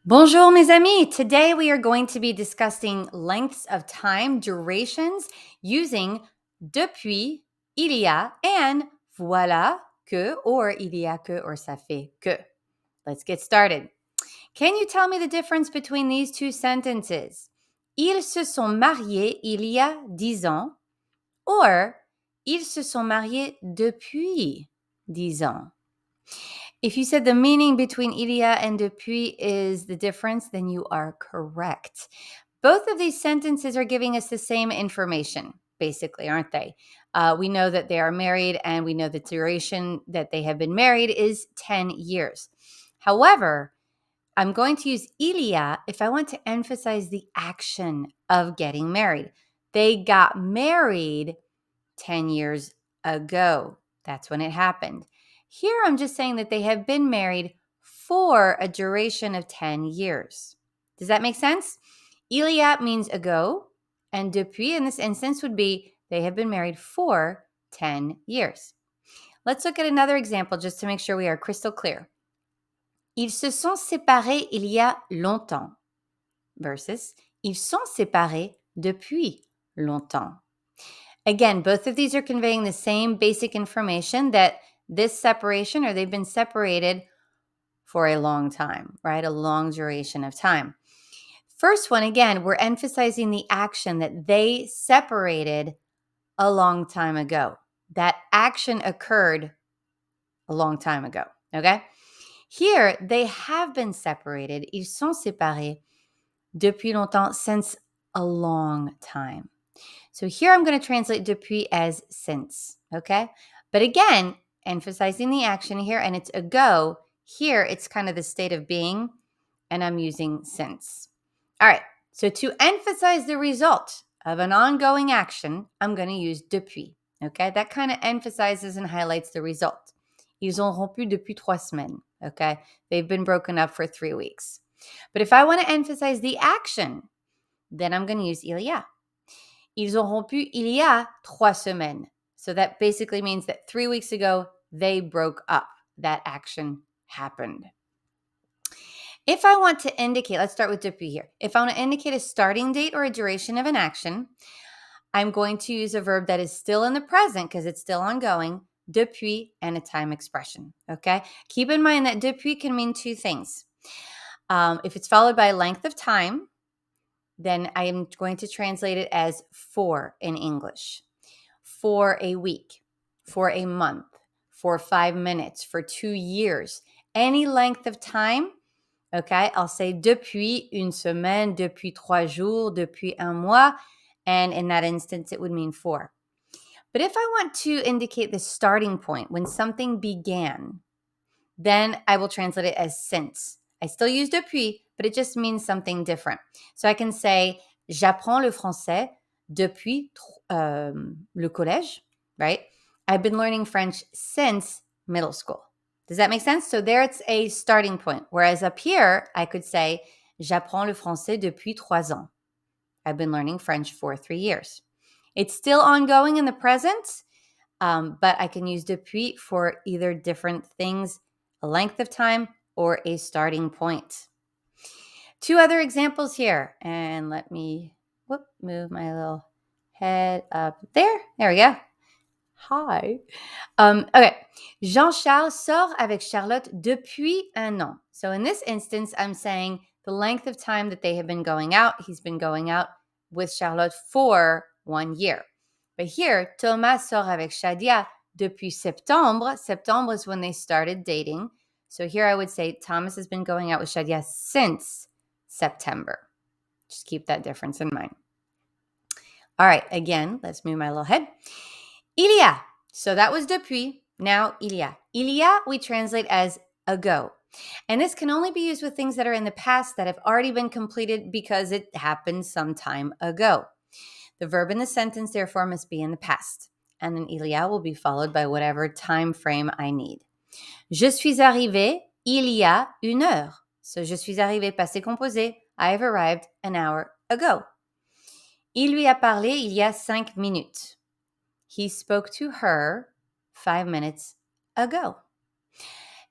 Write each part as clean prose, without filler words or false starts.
Bonjour, mes amis. Today we are going to be discussing lengths of time, durations, using depuis, il y a, and voilà que, or il y a que, or ça fait que. Let's get started. Can you tell me the difference between these two sentences? Ils se sont mariés il y a 10 ans, or ils se sont mariés depuis 10 ans. If you said the meaning between il y a and depuis is the difference, then you are correct. Both of these sentences are giving us the same information, basically, aren't they? We know that they are married, and we know the duration that they have been married is 10 years. However, I'm going to use il y a if I want to emphasize the action of getting married. They got married 10 years ago. That's when it happened. Here, I'm just saying that they have been married for a duration of 10 years. Does that make sense? Il y a means ago, and depuis in this instance would be they have been married for 10 years. Let's look at another example just to make sure we are crystal clear. Ils se sont séparés il y a longtemps versus ils sont séparés depuis longtemps. Again, both of these are conveying the same basic information that this separation, or they've been separated for a long time, right? A long duration of time. First one, again, we're emphasizing the action that they separated a long time ago. That action occurred a long time ago, okay? Here, they have been separated. Ils sont séparés depuis longtemps, since a long time. So here I'm going to translate depuis as since, okay? But again, emphasizing the action here, and it's ago. Here, it's kind of the state of being, and I'm using since. All right, so to emphasize the result of an ongoing action, I'm going to use depuis, okay? That kind of emphasizes and highlights the result. Ils ont rompu depuis 3 semaines, okay? They've been broken up for 3 weeks. But if I want to emphasize the action, then I'm going to use il y a. Ils ont rompu il y a 3 semaines. So that basically means that 3 weeks ago, they broke up. That action happened. If I want to indicate, let's start with depuis here. If I want to indicate a starting date or a duration of an action, I'm going to use a verb that is still in the present because it's still ongoing, depuis, and a time expression, okay? Keep in mind that depuis can mean 2 things. If it's followed by length of time, then I am going to translate it as for in English. For a week, for a month, for 5 minutes, for 2 years, any length of time, okay? I'll say depuis une semaine, depuis 3 jours, depuis un mois, and in that instance, it would mean for. But if I want to indicate the starting point, when something began, then I will translate it as since. I still use depuis, but it just means something different. So I can say, j'apprends le français depuis le collège, right? I've been learning French since middle school. Does that make sense? So there it's a starting point. Whereas up here, I could say, j'apprends le français depuis 3 ans. I've been learning French for 3 years. It's still ongoing in the present, but I can use depuis for either different things, a length of time, or a starting point. 2 other examples here. And let me move my little head up there. There we go. Hi. Okay. Jean-Charles sort avec Charlotte depuis un an. So in this instance, I'm saying the length of time that they have been going out. He's been going out with Charlotte for 1 year. But here, Thomas sort avec Shadia depuis septembre. Septembre is when they started dating. So here I would say Thomas has been going out with Shadia since September. Just keep that difference in mind. All right, again, let's move my little head. Il y a. So that was depuis. Now, il y a. Il y a, we translate as ago. And this can only be used with things that are in the past that have already been completed because it happened some time ago. The verb in the sentence, therefore, must be in the past. And then il y a will be followed by whatever time frame I need. Je suis arrivé il y a 1 heure. So, je suis arrivé, passé composé. I have arrived an hour ago. Il lui a parlé il y a 5 minutes. He spoke to her 5 minutes ago.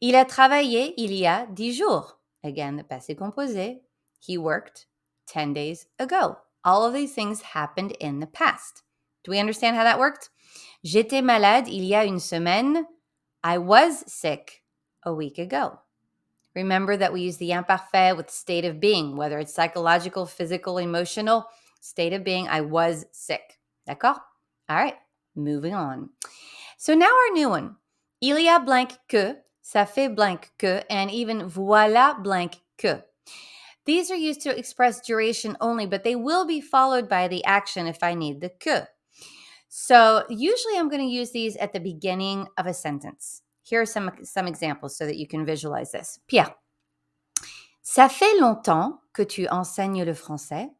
Il a travaillé il y a 10 jours. Again, the passé composé. He worked 10 days ago. All of these things happened in the past. Do we understand how that worked? J'étais malade il y a une semaine. I was sick a week ago. Remember that we use the imparfait with state of being, whether it's psychological, physical, emotional, state of being, I was sick. D'accord? All right, moving on. So now our new one. Il y a blank que, ça fait blank que, and even voilà blank que. These are used to express duration only, but they will be followed by the action if I need the que. So usually I'm going to use these at the beginning of a sentence. Here are some examples so that you can visualize this. Pierre, ça fait longtemps que tu enseignes le français.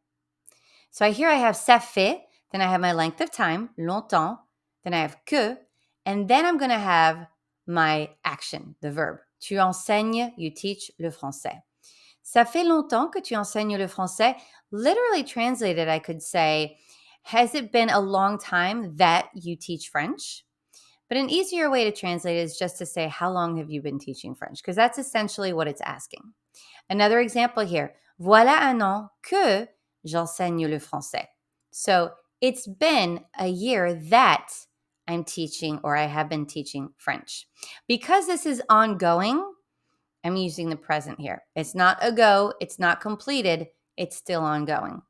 So here I have ça fait, then I have my length of time, longtemps, then I have que, and then I'm going to have my action, the verb. Tu enseignes, you teach le français. Ça fait longtemps que tu enseignes le français. Literally translated, I could say, has it been a long time that you teach French? But an easier way to translate is just to say, how long have you been teaching French? Because that's essentially what it's asking. Another example here. Voilà un an que j'enseigne le français. So it's been a year that I'm teaching or I have been teaching French. Because this is ongoing, I'm using the present here. It's not ago, it's not completed, it's still ongoing.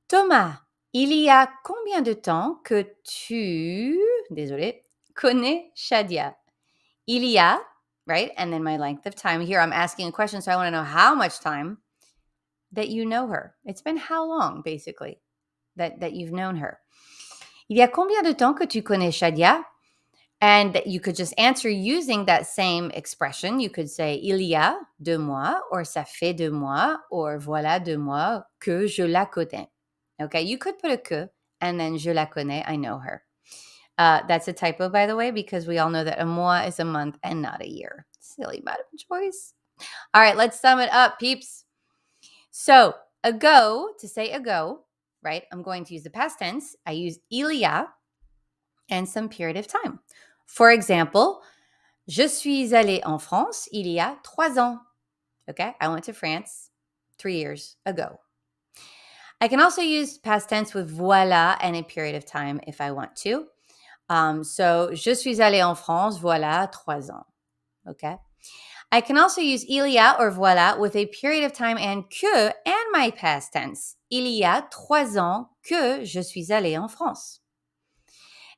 Thomas, il y a combien de temps que tu, connais Shadia? Il y a, right? And then my length of time. Here I'm asking a question, so I want to know how much time that you know her. It's been how long, basically, that you've known her. Il y a combien de temps que tu connais Shadia? And you could just answer using that same expression. You could say il y a 2 mois, or ça fait 2 mois, or voilà 2 mois que je la connais. Okay, you could put a que and then je la connais, I know her. That's a typo, by the way, because we all know that a mois is a month and not a year. Silly Madam Joyce. All right, let's sum it up, peeps. So ago, to say ago, right, I'm going to use the past tense. I use il y a and some period of time. For example, je suis allée en France il y a 3 ans. Okay, I went to France 3 years ago. I can also use past tense with voilà and a period of time if I want to. So, je suis allée en France, voilà, 3 ans. Okay. I can also use il y a or voilà with a period of time and que and my past tense. Il y a 3 ans que je suis allée en France.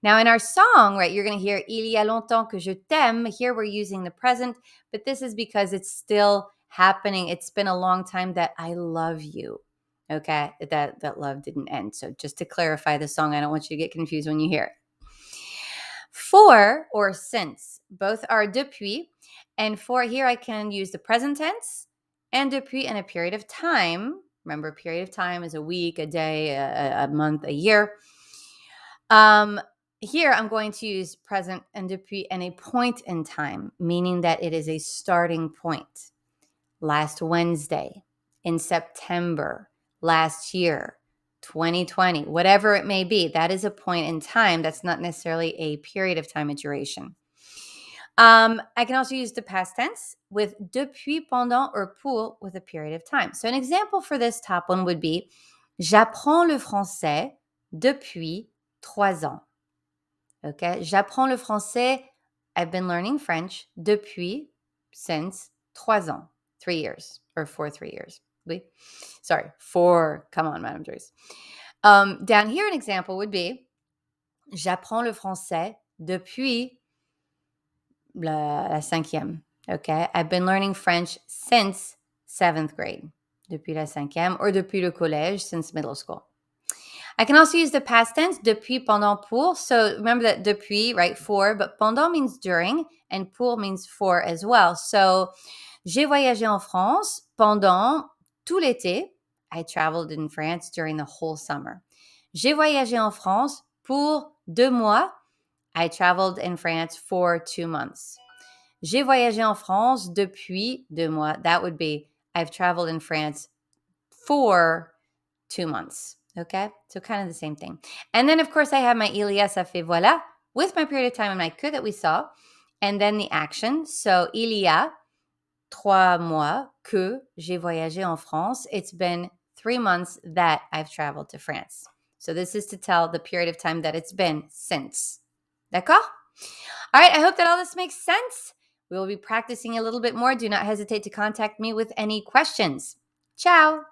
Now, in our song, right, you're going to hear il y a longtemps que je t'aime. Here we're using the present, but this is because it's still happening. It's been a long time that I love you. Okay, that love didn't end. So just to clarify the song, I don't want you to get confused when you hear it. For or since, both are depuis, and for here I can use the present tense and depuis in a period of time. Remember, a period of time is a week, a day, a month, a year. Here I'm going to use present and depuis and a point in time, meaning that it is a starting point. Last Wednesday, in September, last year, 2020, whatever it may be, that is a point in time. That's not necessarily a period of time, a duration. I can also use the past tense with depuis, pendant, or pour with a period of time. So an example for this top one would be j'apprends le français depuis 3 ans. Okay, j'apprends le français. I've been learning French depuis, since 3 ans, 3 years, or for 3 years. Oui? Sorry, for, come on, Madame Joyce. Down here, an example would be j'apprends le français depuis la 5e. Okay, I've been learning French since 7th grade, depuis la 5e, or depuis le collège, since middle school. I can also use the past tense, depuis, pendant, pour. So remember that depuis, right, for, but pendant means during, and pour means for as well. So j'ai voyagé en France pendant tout l'été. I traveled in France during the whole summer. J'ai voyagé en France pour 2 mois. I traveled in France for 2 months. J'ai voyagé en France depuis 2 mois. That would be I've traveled in France for 2 months. Okay, so kind of the same thing. And then, of course, I have my il y a, ça fait voilà, with my period of time and my que that we saw, and then the action. So il y a, 3 mois que j'ai voyagé en France. It's been 3 months that I've traveled to France. So this is to tell the period of time that it's been since. D'accord? All right, I hope that all this makes sense. We will be practicing a little bit more. Do not hesitate to contact me with any questions. Ciao.